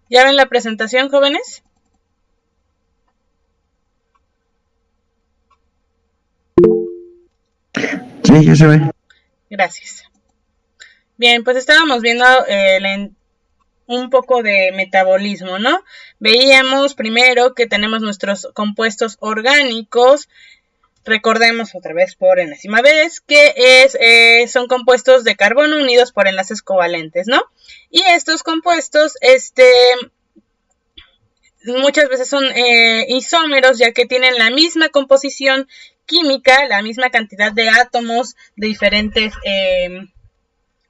¿Ya ven la presentación, jóvenes? Sí, ya se ve. Gracias. Bien, pues estábamos viendo un poco de metabolismo, ¿no? Veíamos primero que tenemos nuestros compuestos orgánicos. Recordemos otra vez por enésima vez que son compuestos de carbono unidos por enlaces covalentes, ¿no? Y estos compuestos, muchas veces son isómeros, ya que tienen la misma composición química, la misma cantidad de átomos de diferentes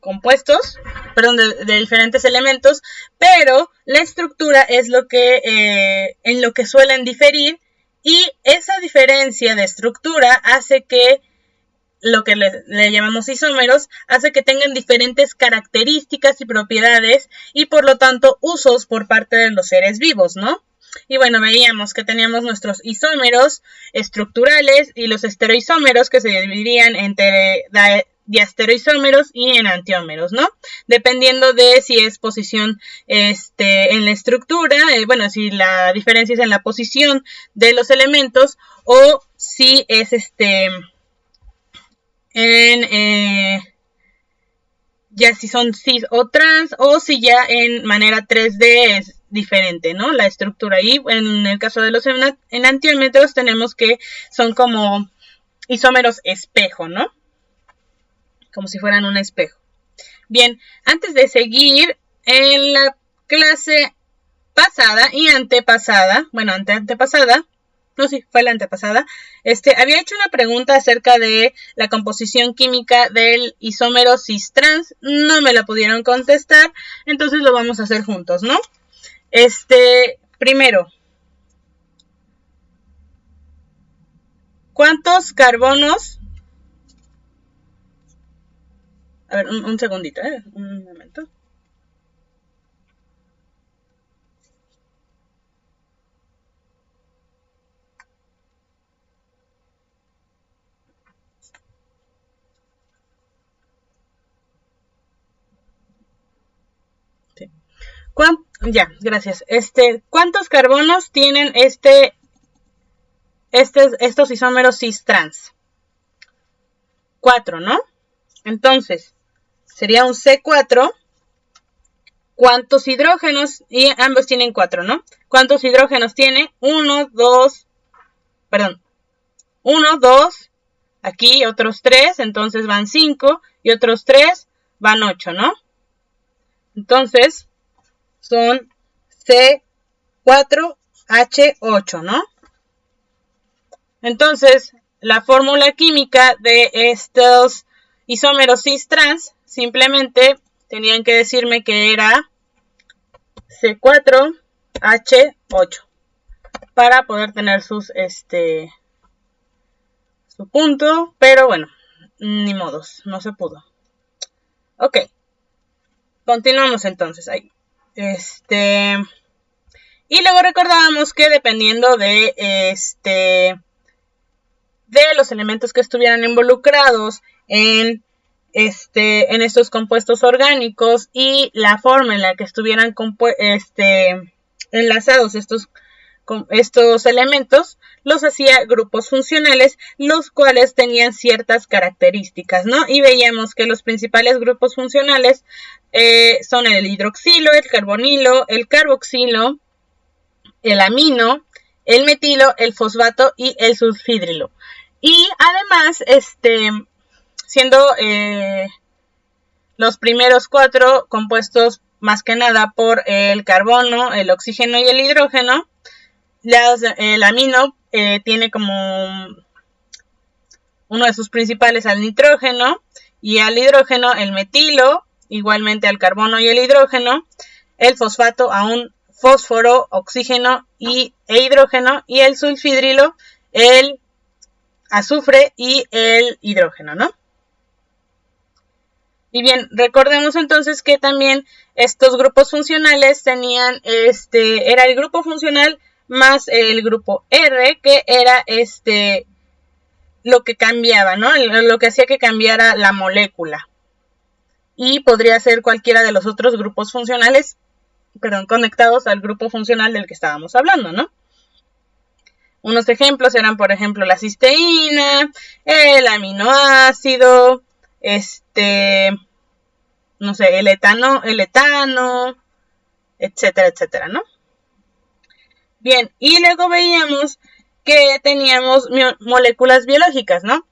compuestos, perdón, de diferentes elementos, pero la estructura es lo que en lo que suelen diferir, y esa diferencia de estructura hace que lo que le llamamos isómeros, hace que tengan diferentes características y propiedades y por lo tanto usos por parte de los seres vivos, ¿no? Y bueno, veíamos que teníamos nuestros isómeros estructurales y los estereoisómeros que se dividirían entre diastereoisómeros y enantiómeros, ¿no? Dependiendo de si es posición en la estructura, bueno, si la diferencia es en la posición de los elementos o si es ya si son cis o trans, o si ya en manera 3D es diferente, ¿no? La estructura. Y en el caso de los enantiómetros tenemos que son como isómeros espejo, ¿no? Como si fueran un espejo. Bien, antes de seguir, en la clase pasada y antepasada, bueno, antepasada, no, sí, fue la antepasada, había hecho una pregunta acerca de la composición química del isómero cis-trans, no me la pudieron contestar, entonces lo vamos a hacer juntos, ¿no? Primero, ¿cuántos carbonos? A ver, un segundito, un momento. Ya, gracias. ¿Cuántos carbonos tienen estos isómeros cis-trans? 4, ¿no? Entonces, sería un C4. ¿Cuántos hidrógenos? Y ambos tienen 4, ¿no? ¿Cuántos hidrógenos tiene? 1, 2, 1, 2, aquí otros 3, entonces van 5, y otros 3 van 8, ¿no? Entonces, son C4H8, ¿no? Entonces, la fórmula química de estos isómeros cis-trans simplemente tenían que decirme que era C4H8 para poder tener su punto, pero bueno, ni modos, no se pudo. Ok, continuamos entonces ahí. Y luego recordábamos que dependiendo de los elementos que estuvieran involucrados en estos compuestos orgánicos y la forma en la que estuvieran enlazados estos elementos, los hacía grupos funcionales, los cuales tenían ciertas características, ¿no? Y veíamos que los principales grupos funcionales son el hidroxilo, el carbonilo, el carboxilo, el amino, el metilo, el fosfato y el sulfhidrilo. Y además, siendo los primeros 4 compuestos más que nada por el carbono, el oxígeno y el hidrógeno, el amino tiene como uno de sus principales al nitrógeno, y al hidrógeno el metilo, igualmente al carbono y el hidrógeno, el fosfato a un fósforo, oxígeno e hidrógeno, y el sulfhidrilo, el azufre y el hidrógeno, ¿no? Y bien, recordemos entonces que también estos grupos funcionales tenían, era el grupo funcional más el grupo R, que era lo que cambiaba, ¿no? Lo que hacía que cambiara la molécula. Y podría ser cualquiera de los otros grupos funcionales conectados al grupo funcional del que estábamos hablando, ¿no? Unos ejemplos eran, por ejemplo, la cisteína, el aminoácido, no sé, el etano, etcétera, etcétera, ¿no? Bien, y luego veíamos que teníamos moléculas biológicas, ¿no?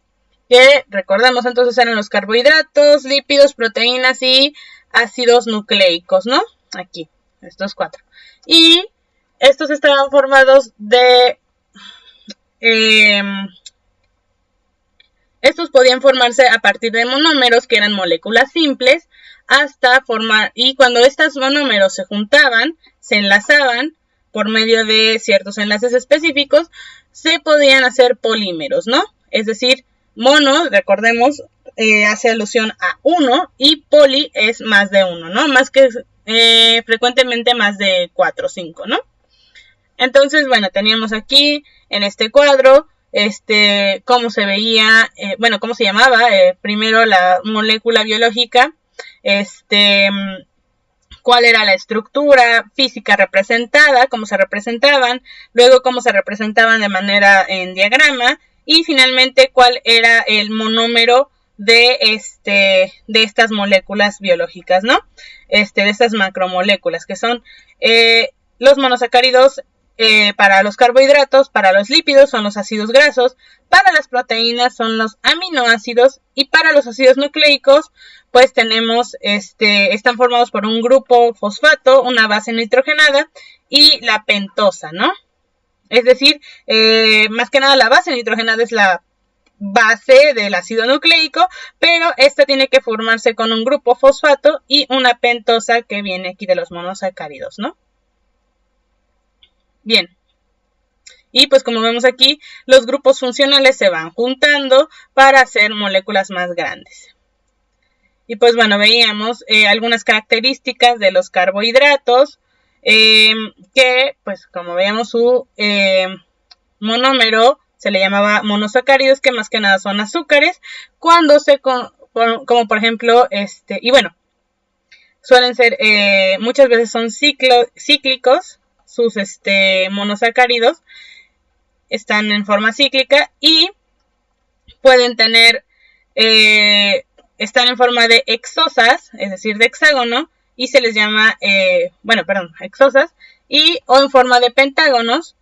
Que recordemos entonces eran los carbohidratos, lípidos, proteínas y ácidos nucleicos, ¿no? Aquí, estos 4. Y estos estaban formados de... estos podían formarse a partir de monómeros, que eran moléculas simples, hasta formar... Y cuando estos monómeros se juntaban, se enlazaban por medio de ciertos enlaces específicos, se podían hacer polímeros, ¿no? Es decir, mono, recordemos, hace alusión a uno, y poli es más de uno, ¿no? Más que frecuentemente más de 4 o 5, ¿no? Entonces, bueno, teníamos aquí en este cuadro cómo se veía, cómo se llamaba primero la molécula biológica, cuál era la estructura física representada, cómo se representaban, luego cómo se representaban de manera en diagrama, y finalmente cuál era el monómero de estas moléculas biológicas, ¿no? De estas macromoléculas, que son los monosacáridos. Para los carbohidratos, para los lípidos son los ácidos grasos, para las proteínas son los aminoácidos, y para los ácidos nucleicos pues tenemos, están formados por un grupo fosfato, una base nitrogenada y la pentosa, ¿no? Es decir, más que nada la base nitrogenada es la base del ácido nucleico, pero esta tiene que formarse con un grupo fosfato y una pentosa que viene aquí de los monosacáridos, ¿no? Bien, y pues como vemos aquí, los grupos funcionales se van juntando para hacer moléculas más grandes. Y pues bueno, veíamos algunas características de los carbohidratos, que pues como veíamos su monómero se le llamaba monosacáridos, que más que nada son azúcares, cuando como por ejemplo, y bueno, suelen ser, muchas veces son cíclicos, sus monosacáridos están en forma cíclica y pueden tener, están en forma de hexosas, es decir, de hexágono, y se les llama, hexosas, o en forma de pentágonos,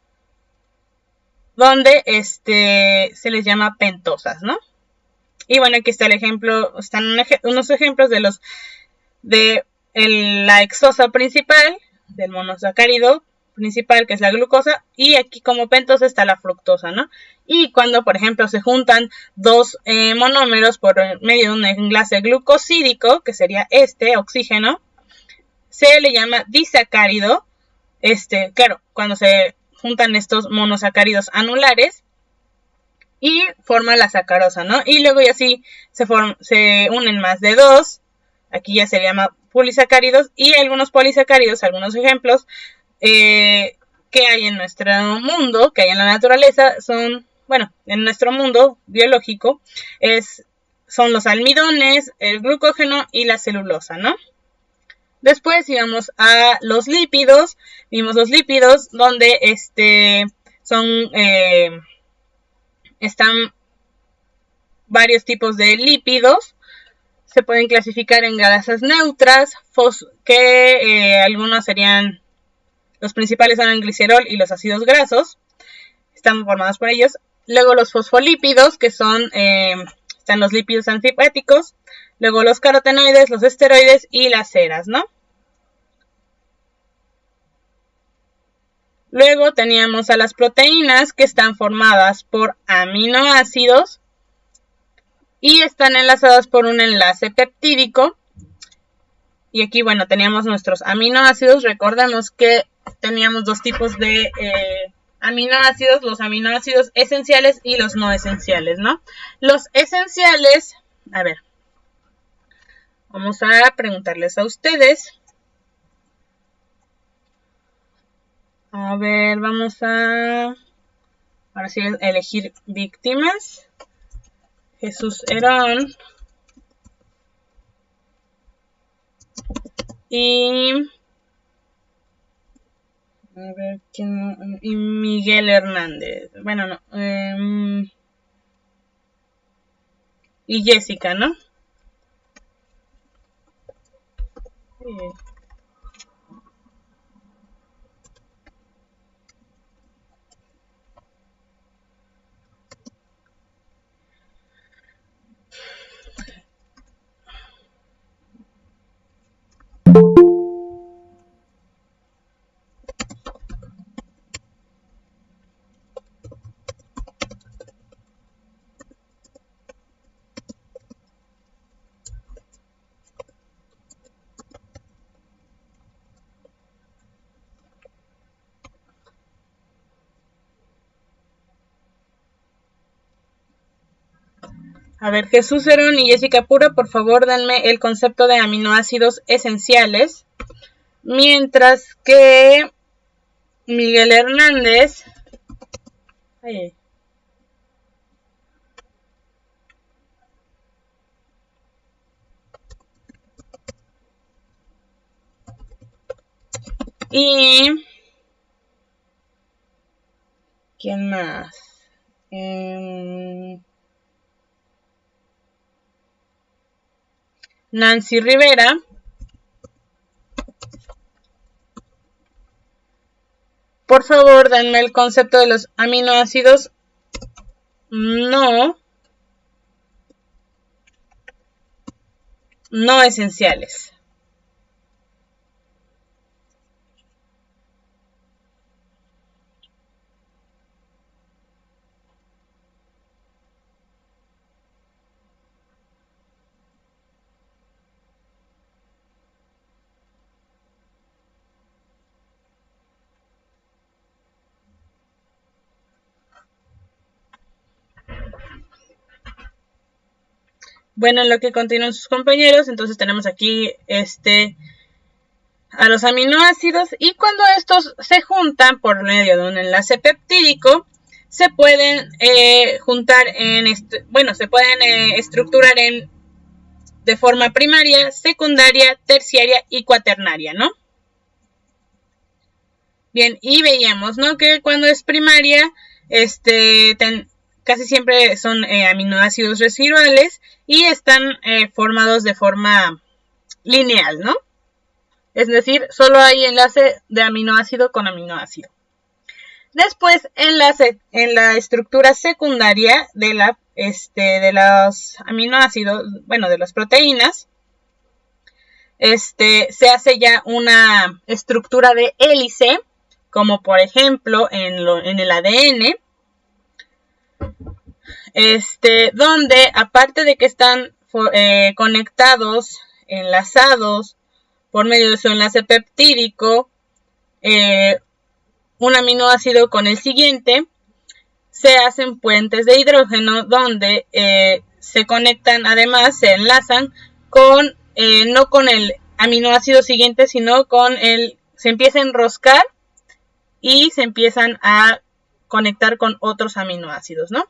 donde se les llama pentosas, ¿no? Y bueno, aquí está el ejemplo, están unos ejemplos de la hexosa principal, del monosacárido principal, que es la glucosa, y aquí como pentosa está la fructosa, ¿no? Y cuando, por ejemplo, se juntan dos monómeros por medio de un enlace glucosídico, que sería oxígeno, se le llama disacárido. Claro, cuando se juntan estos monosacáridos anulares y forma la sacarosa, ¿no? Y luego ya así se unen más de dos, aquí ya se llama polisacáridos, y algunos polisacáridos, algunos ejemplos que hay en nuestro mundo, que hay en la naturaleza, son, bueno, en nuestro mundo biológico, son los almidones, el glucógeno y la celulosa, ¿no? Después íbamos a los lípidos, vimos los lípidos donde están varios tipos de lípidos. Se pueden clasificar en grasas neutras, que algunos serían, los principales son el glicerol y los ácidos grasos, están formados por ellos. Luego los fosfolípidos, que son, están los lípidos antihéticos. Luego los carotenoides, los esteroides y las ceras, ¿no? Luego teníamos a las proteínas, que están formadas por aminoácidos y están enlazadas por un enlace peptídico. Y aquí, bueno, teníamos nuestros aminoácidos. Recordemos que teníamos dos tipos de aminoácidos, los aminoácidos esenciales y los no esenciales, ¿no? Los esenciales, a ver, vamos a preguntarles a ustedes. A ver, vamos a, ahora sí, elegir víctimas. Jesús Herón. Y A ver, ¿quién? Y Miguel Hernández. Bueno, no. Y Jessica, ¿no? Sí. A ver, Jesús Herón y Jessica Pura, por favor, denme el concepto de aminoácidos esenciales. Mientras que Miguel Hernández. Ay, y. ¿Quién más? Nancy Rivera. Por favor, denme el concepto de los aminoácidos no esenciales. Bueno, en lo que continúan sus compañeros, entonces tenemos aquí a los aminoácidos, y cuando estos se juntan por medio de un enlace peptídico, se pueden juntar se pueden estructurar de forma primaria, secundaria, terciaria y cuaternaria, ¿no? Bien, y veíamos, ¿no? Que cuando es primaria, casi siempre son aminoácidos residuales y están formados de forma lineal, ¿no? Es decir, solo hay enlace de aminoácido con aminoácido. Después, enlace en la estructura secundaria de los aminoácidos, bueno, de las proteínas, se hace ya una estructura de hélice, como por ejemplo en el ADN, donde aparte de que están conectados, enlazados por medio de su enlace peptídico, un aminoácido con el siguiente, se hacen puentes de hidrógeno donde se conectan, además se enlazan con no con el aminoácido siguiente, sino se empieza a enroscar y se empiezan a conectar con otros aminoácidos, ¿no?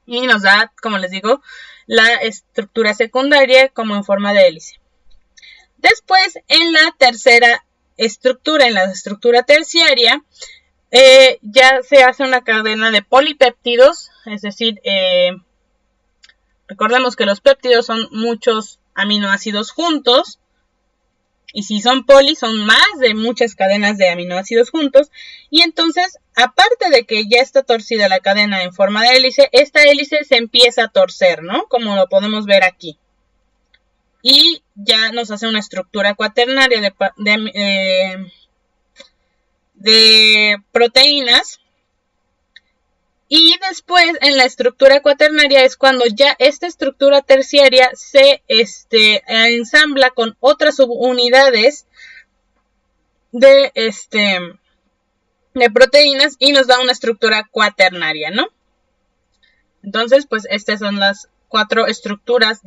Y nos da, como les digo, la estructura secundaria como en forma de hélice. Después, en la tercera estructura, en la estructura terciaria, ya se hace una cadena de polipéptidos, es decir, recordemos que los péptidos son muchos aminoácidos juntos, y si son poli, son más de muchas cadenas de aminoácidos juntos, y entonces, aparte de que ya está torcida la cadena en forma de hélice, esta hélice se empieza a torcer, ¿no? Como lo podemos ver aquí. Y ya nos hace una estructura cuaternaria de proteínas. Y después, en la estructura cuaternaria, es cuando ya esta estructura terciaria se ensambla con otras subunidades de proteínas y nos da una estructura cuaternaria, ¿no? Entonces, pues estas son las 4 estructuras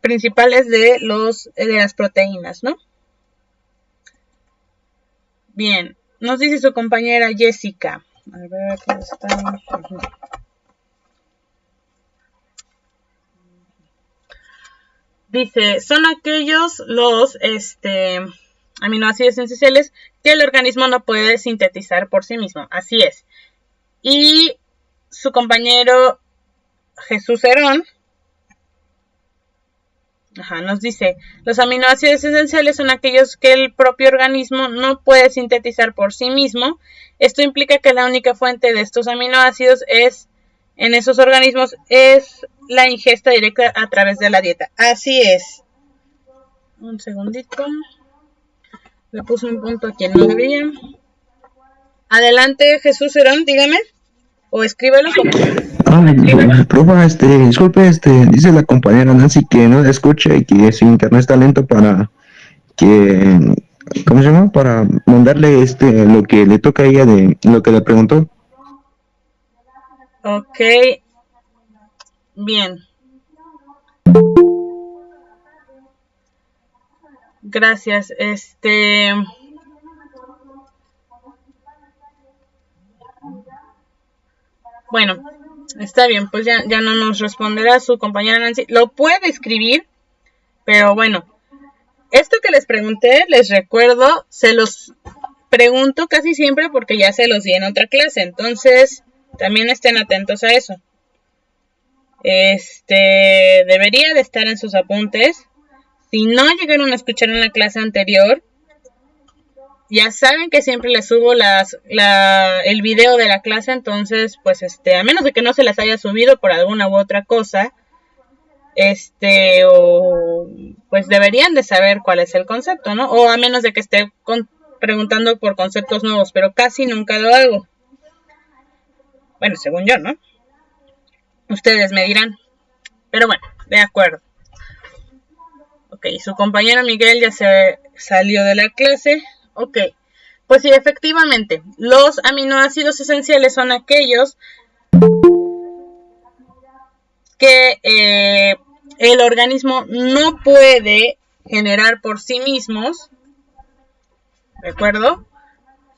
principales de las proteínas, ¿no? Bien, nos dice su compañera Jessica. A ver, ¿dónde está? Dice, son aquellos los aminoácidos esenciales que el organismo no puede sintetizar por sí mismo. Así es. Y su compañero Jesús Herón nos dice, los aminoácidos esenciales son aquellos que el propio organismo no puede sintetizar por sí mismo. Esto implica que la única fuente de estos aminoácidos en esos organismos es la ingesta directa a través de la dieta. Así es. Un segundito. Le puse un punto aquí en no había. Adelante, Jesús Herón, dígame. O escríbelo como... Profa, disculpe, dice la compañera Nancy que no la escucha y que su internet está lento para que, ¿cómo se llama? Para mandarle lo que le toca a ella de lo que le preguntó. Ok. Bien. Gracias. Bueno, está bien, pues ya no nos responderá su compañera Nancy. Lo puede escribir, pero bueno, esto que les pregunté, les recuerdo, se los pregunto casi siempre porque ya se los di en otra clase, entonces también estén atentos a eso. Debería de estar en sus apuntes. Si no llegaron a escuchar en la clase anterior, ya saben que siempre les subo el video de la clase, entonces, pues, a menos de que no se las haya subido por alguna u otra cosa, o pues deberían de saber cuál es el concepto, ¿no? O a menos de que esté preguntando por conceptos nuevos, pero casi nunca lo hago. Bueno, según yo, ¿no? Ustedes me dirán. Pero bueno, de acuerdo. Ok, su compañero Miguel ya se salió de la clase. Ok, pues sí, efectivamente, los aminoácidos esenciales son aquellos que el organismo no puede generar por sí mismos, ¿de acuerdo?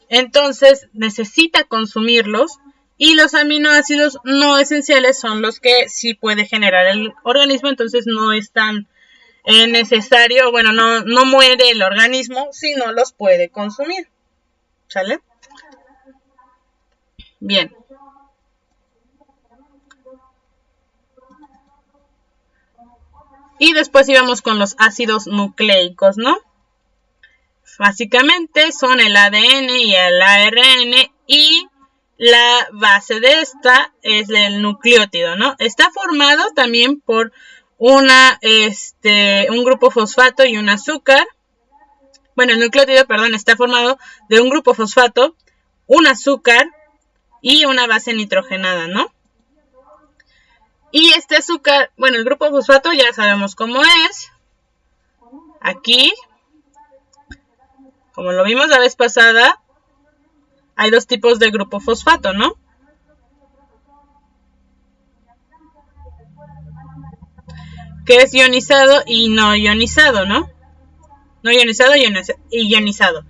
Entonces necesita consumirlos, y los aminoácidos no esenciales son los que sí puede generar el organismo, entonces no es tan necesario, bueno, no muere el organismo si no los puede consumir. ¿Sale? Bien. Y después íbamos con los ácidos nucleicos, ¿no? Básicamente son el ADN y el ARN, y la base de esta es el nucleótido, ¿no? Está formado también por un grupo fosfato y un azúcar. Bueno, el nucleótido, perdón, está formado de un grupo fosfato, un azúcar y una base nitrogenada, ¿no? Y este azúcar, bueno, el grupo fosfato ya sabemos cómo es. Aquí, como lo vimos la vez pasada, hay dos tipos de grupo fosfato, ¿no? Que es ionizado y no ionizado, ¿no? No ionizado y ionizado.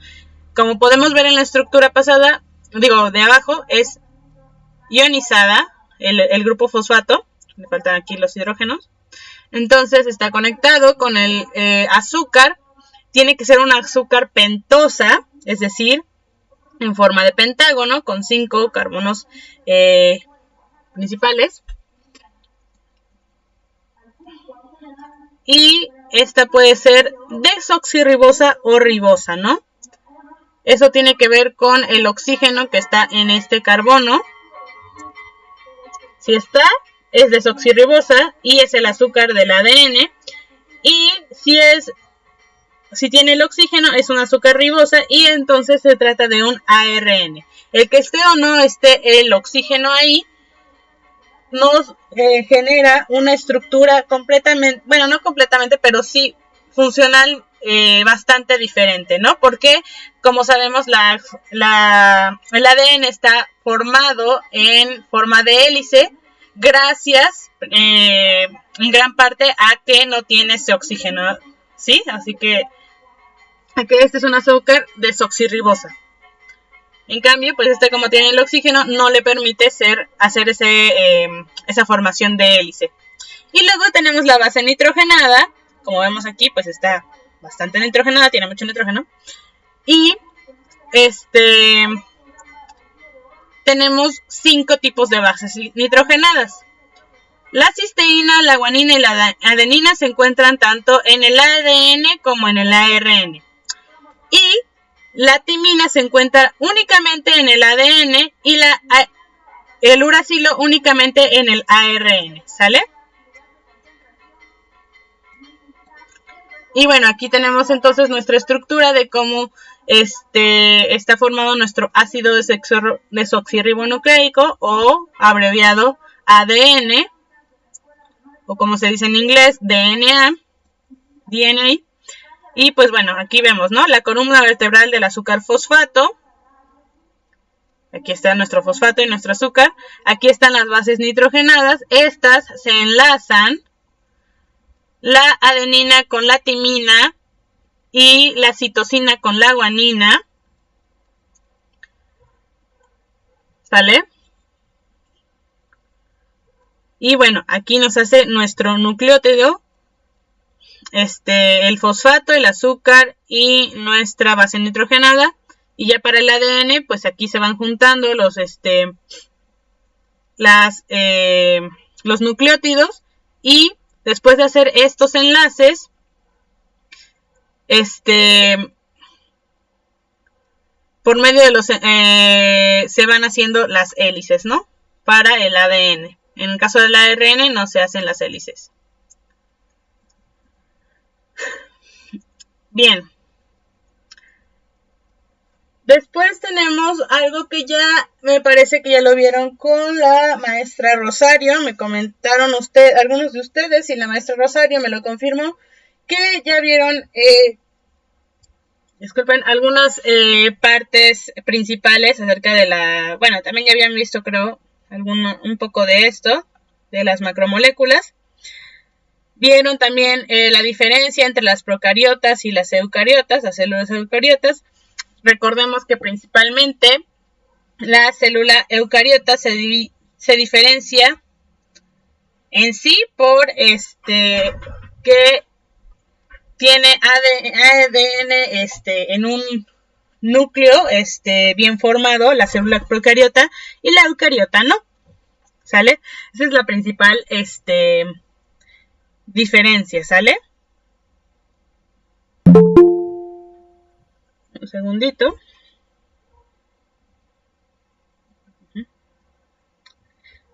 Como podemos ver en la estructura pasada, de abajo, es ionizada el grupo fosfato. Le faltan aquí los hidrógenos. Entonces está conectado con el azúcar. Tiene que ser un azúcar pentosa, es decir, en forma de pentágono, con 5 carbonos principales. Y esta puede ser desoxirribosa o ribosa, ¿no? Eso tiene que ver con el oxígeno que está en este carbono. Si está, es desoxirribosa y es el azúcar del ADN. Y si tiene el oxígeno, es una azúcar ribosa, y entonces se trata de un ARN. El que esté o no esté el oxígeno ahí nos genera una estructura completamente, bueno, no completamente, pero sí funcional bastante diferente, ¿no? Porque, como sabemos, el ADN está formado en forma de hélice, gracias en gran parte a que no tiene ese oxígeno, ¿sí? Así que este es un azúcar desoxirribosa. En cambio, pues como tiene el oxígeno, no le permite hacer esa formación de hélice. Y luego tenemos la base nitrogenada. Como vemos aquí, pues está bastante nitrogenada, tiene mucho nitrógeno. Y tenemos 5 tipos de bases nitrogenadas. La cisteína, la guanina y la adenina se encuentran tanto en el ADN como en el ARN. Y la timina se encuentra únicamente en el ADN y el uracilo únicamente en el ARN, ¿sale? Y bueno, aquí tenemos entonces nuestra estructura de cómo está formado nuestro ácido desoxirribonucleico, o abreviado ADN, o como se dice en inglés, DNA. Y pues bueno, aquí vemos, ¿no? La columna vertebral del azúcar fosfato. Aquí está nuestro fosfato y nuestro azúcar. Aquí están las bases nitrogenadas. Estas se enlazan, la adenina con la timina y la citosina con la guanina. ¿Sale? Y bueno, aquí nos hace nuestro nucleótido, el fosfato, el azúcar y nuestra base nitrogenada. Y ya para el ADN, pues aquí se van juntando los nucleótidos, y después de hacer estos enlaces, por medio de los se van haciendo las hélices, ¿no? Para el ADN. En el caso del ARN no se hacen las hélices. Bien. Después tenemos algo que ya me parece que ya lo vieron con la maestra Rosario. Me comentaron algunos de ustedes, y la maestra Rosario me lo confirmó, que ya vieron, algunas partes principales acerca de bueno, también ya habían visto, creo, un poco de esto, de las macromoléculas. Vieron también la diferencia entre las procariotas y las eucariotas, las células eucariotas. Recordemos que principalmente la célula eucariota se diferencia en sí por que tiene ADN en un núcleo bien formado, la célula procariota, y la eucariota no. ¿Sale? Esa es la principal diferencia, ¿sale? Un segundito.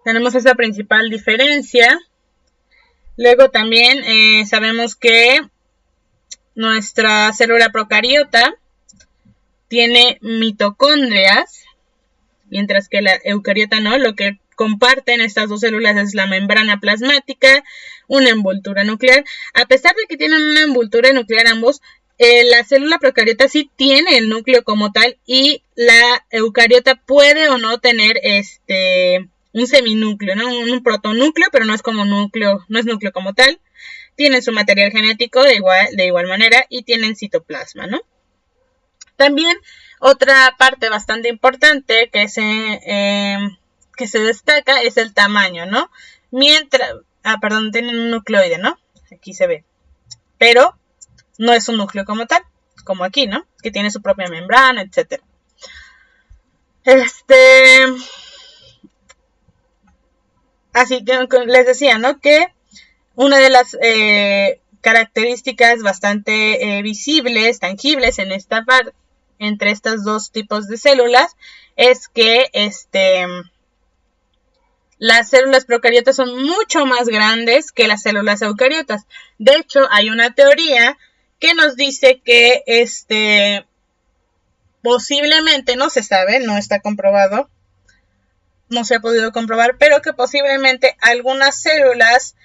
Tenemos esa principal diferencia. Luego también sabemos que nuestra célula procariota tiene mitocondrias, mientras que la eucariota no. Lo que comparten estas dos células es la membrana plasmática, una envoltura nuclear. A pesar de que tienen una envoltura nuclear ambos, la célula procariota sí tiene el núcleo como tal, y la eucariota puede o no tener un seminúcleo, ¿no? Un protonúcleo, pero no es como núcleo, no es núcleo como tal. Tienen su material genético de igual manera, y tienen citoplasma, ¿no? También otra parte bastante importante que se destaca es el tamaño, ¿no? Tienen un nucleoide, ¿no? Aquí se ve. Pero no es un núcleo como tal, como aquí, ¿no? Que tiene su propia membrana, etc. Así que les decía, ¿no? Que una de las características bastante visibles, tangibles en esta parte, entre estos dos tipos de células, es que las células procariotas son mucho más grandes que las células eucariotas. De hecho, hay una teoría que nos dice que posiblemente, no se sabe, no está comprobado, no se ha podido comprobar, pero que posiblemente algunas células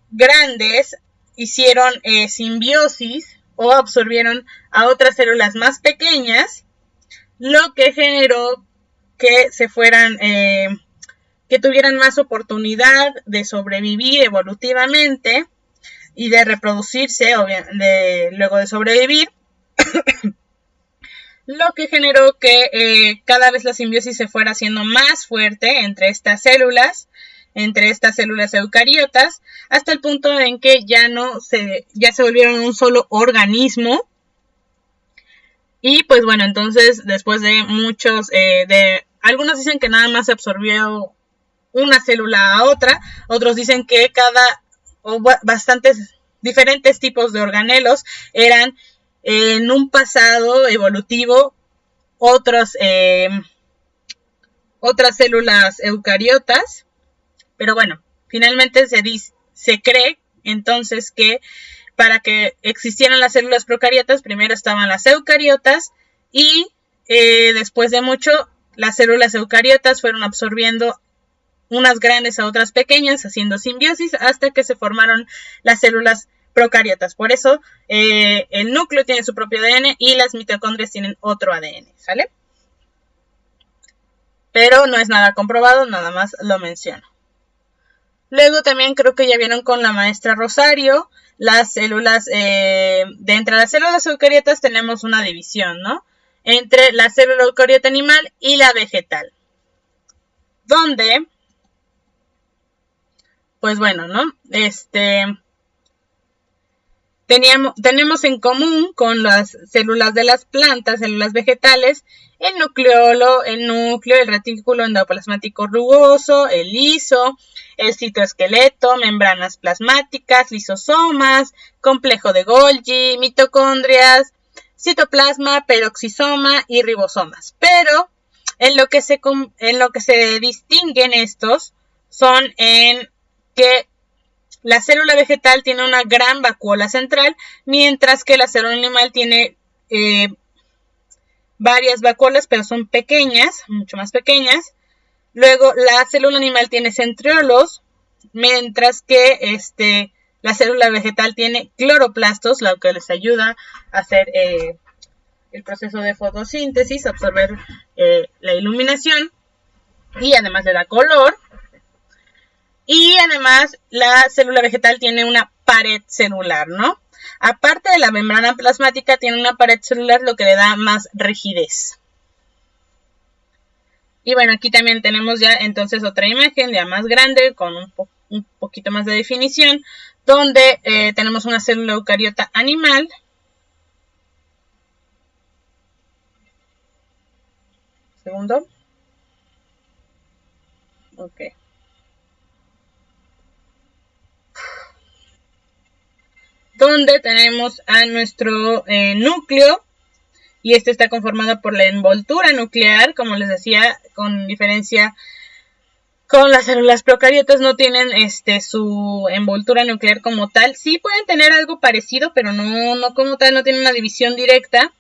grandes hicieron simbiosis o absorbieron a otras células más pequeñas, lo que generó que que tuvieran más oportunidad de sobrevivir evolutivamente y de reproducirse luego de sobrevivir, lo que generó que cada vez la simbiosis se fuera haciendo más fuerte entre estas células, entre estas células eucariotas, hasta el punto en que ya se volvieron un solo organismo. Y pues bueno, entonces después de muchos, algunos dicen que nada más se absorbió una célula a otra, otros dicen que bastantes diferentes tipos de organelos eran en un pasado evolutivo otras células eucariotas, pero bueno, finalmente se cree entonces que para que existieran las células procariotas, primero estaban las eucariotas y después de mucho las células eucariotas fueron absorbiendo unas grandes a otras pequeñas, haciendo simbiosis hasta que se formaron las células procariotas. Por eso el núcleo tiene su propio ADN y las mitocondrias tienen otro ADN, ¿sale? Pero no es nada comprobado, nada más lo menciono. Luego también creo que ya vieron con la maestra Rosario, las células, entre las células eucariotas tenemos una división, ¿no? Entre la célula eucariota animal y la vegetal. Donde, pues bueno, ¿no? Tenemos en común con las células de las plantas, células vegetales, el nucleolo, el núcleo, el retículo endoplasmático rugoso, el liso, el citoesqueleto, membranas plasmáticas, lisosomas, complejo de Golgi, mitocondrias, citoplasma, peroxisoma y ribosomas. Pero en lo que se distinguen estos son en que la célula vegetal tiene una gran vacuola central, mientras que la célula animal tiene varias vacuolas, pero son pequeñas, mucho más pequeñas. Luego, la célula animal tiene centriolos, mientras que la célula vegetal tiene cloroplastos, lo que les ayuda a hacer el proceso de fotosíntesis, absorber la iluminación, y además le da color. Y además la célula vegetal tiene una pared celular, ¿no? Aparte de la membrana plasmática, tiene una pared celular, lo que le da más rigidez. Y bueno, aquí también tenemos ya entonces otra imagen ya más grande, con un poquito más de definición, donde tenemos una célula eucariota animal. Segundo. Ok. Donde tenemos a nuestro núcleo, y este está conformado por la envoltura nuclear, como les decía, con diferencia con las células procariotas no tienen su envoltura nuclear como tal. Sí pueden tener algo parecido, pero no como tal, no tienen una división directa.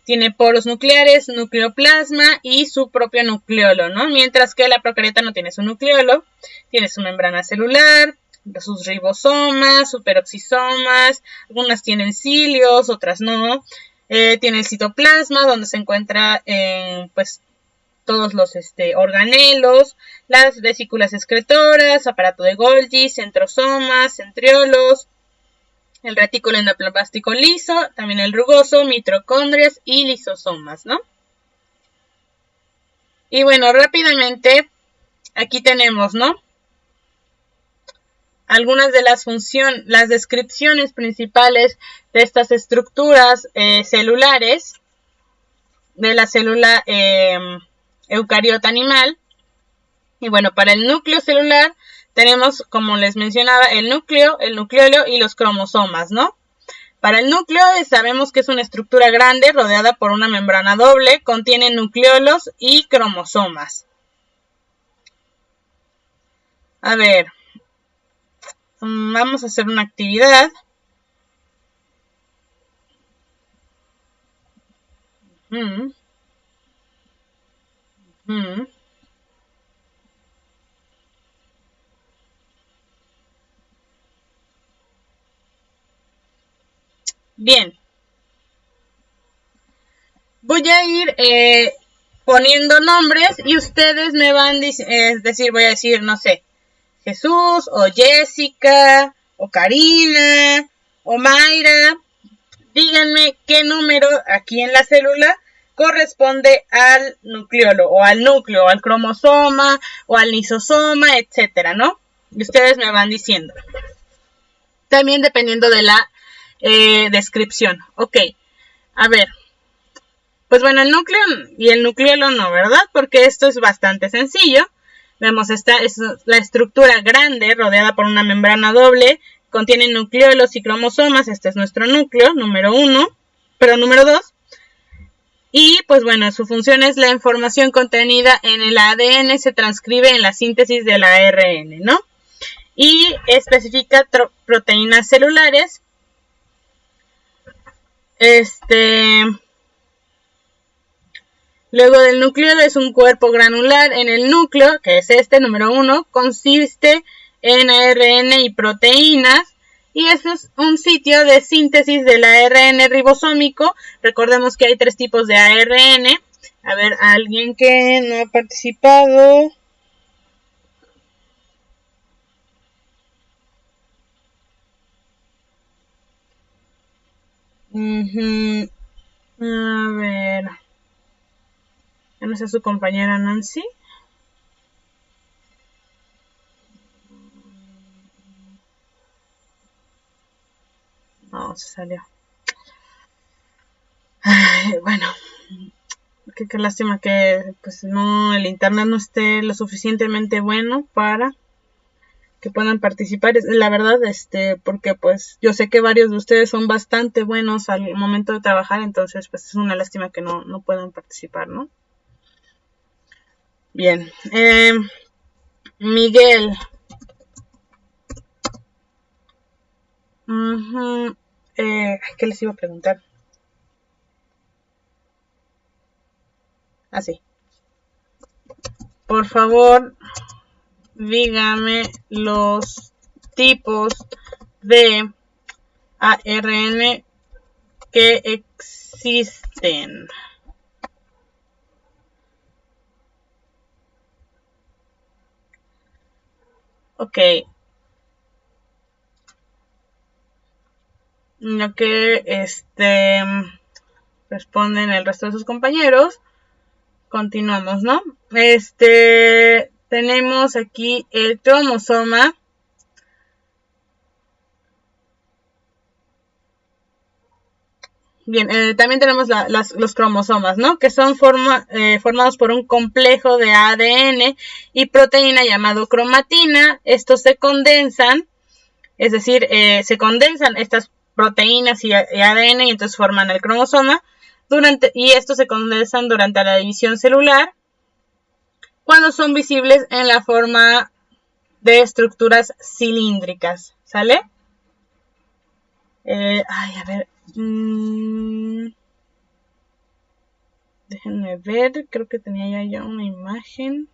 Tiene poros nucleares, nucleoplasma y su propio nucleolo, ¿no? Mientras que la procariota no tiene su nucleolo, tiene su membrana celular, sus ribosomas, superoxisomas, algunas tienen cilios, otras no. Tiene el citoplasma, donde se encuentra pues todos los organelos, las vesículas excretoras, aparato de Golgi, centrosomas, centriolos, el retículo endoplasmático liso, también el rugoso, mitocondrias y lisosomas, ¿no? Y bueno, rápidamente aquí tenemos, ¿no? Algunas de las descripciones principales de estas estructuras celulares de la célula eucariota animal. Y bueno, para el núcleo celular tenemos, como les mencionaba, el núcleo, el nucleolo y los cromosomas, ¿no? Para el núcleo sabemos que es una estructura grande rodeada por una membrana doble, contiene nucleolos y cromosomas. A ver, vamos a hacer una actividad. Bien. Voy a ir poniendo nombres y ustedes me van a decir, voy a decir, no sé, Jesús o Jessica o Karina o Mayra. Díganme qué número aquí en la célula corresponde al nucleolo, o al núcleo, o al cromosoma, o al lisosoma, etcétera, ¿no? Y ustedes me van diciendo. También dependiendo de la descripción. Ok, a ver. Pues bueno, el núcleo y el nucleolo no, ¿verdad? Porque esto es bastante sencillo. Vemos, esta es la estructura grande rodeada por una membrana doble. Contiene nucleolos y cromosomas. Este es nuestro núcleo, número 2. Y pues bueno, su función es la información contenida en el ADN se transcribe en la síntesis del ARN, ¿no? Y especifica proteínas celulares. Luego del nucleolo es un cuerpo granular. En el núcleo, que es este, número 1, consiste en ARN y proteínas. Y este es un sitio de síntesis del ARN ribosómico. Recordemos que hay 3 tipos de ARN. A ver, alguien que no ha participado. A ver. Ya no sé su compañera Nancy. No, se salió. Ay, bueno, qué lástima que pues no, el internet no esté lo suficientemente bueno para que puedan participar. La verdad, porque pues yo sé que varios de ustedes son bastante buenos al momento de trabajar, entonces pues es una lástima que no puedan participar, ¿no? Bien, Miguel. ¿Qué les iba a preguntar? Así. Por favor, dígame los tipos de ARN que existen. Ok. Lo que responden el resto de sus compañeros. Continuamos, ¿no? Tenemos aquí el cromosoma. Bien, también tenemos los cromosomas, ¿no? Que son formados por un complejo de ADN y proteína llamado cromatina. Estos se condensan, es decir, se condensan estas proteínas y ADN y entonces forman el cromosoma. Y estos se condensan durante la división celular cuando son visibles en la forma de estructuras cilíndricas, ¿sale? A ver. Déjenme ver, creo que tenía ya una imagen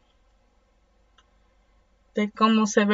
de cómo se ve.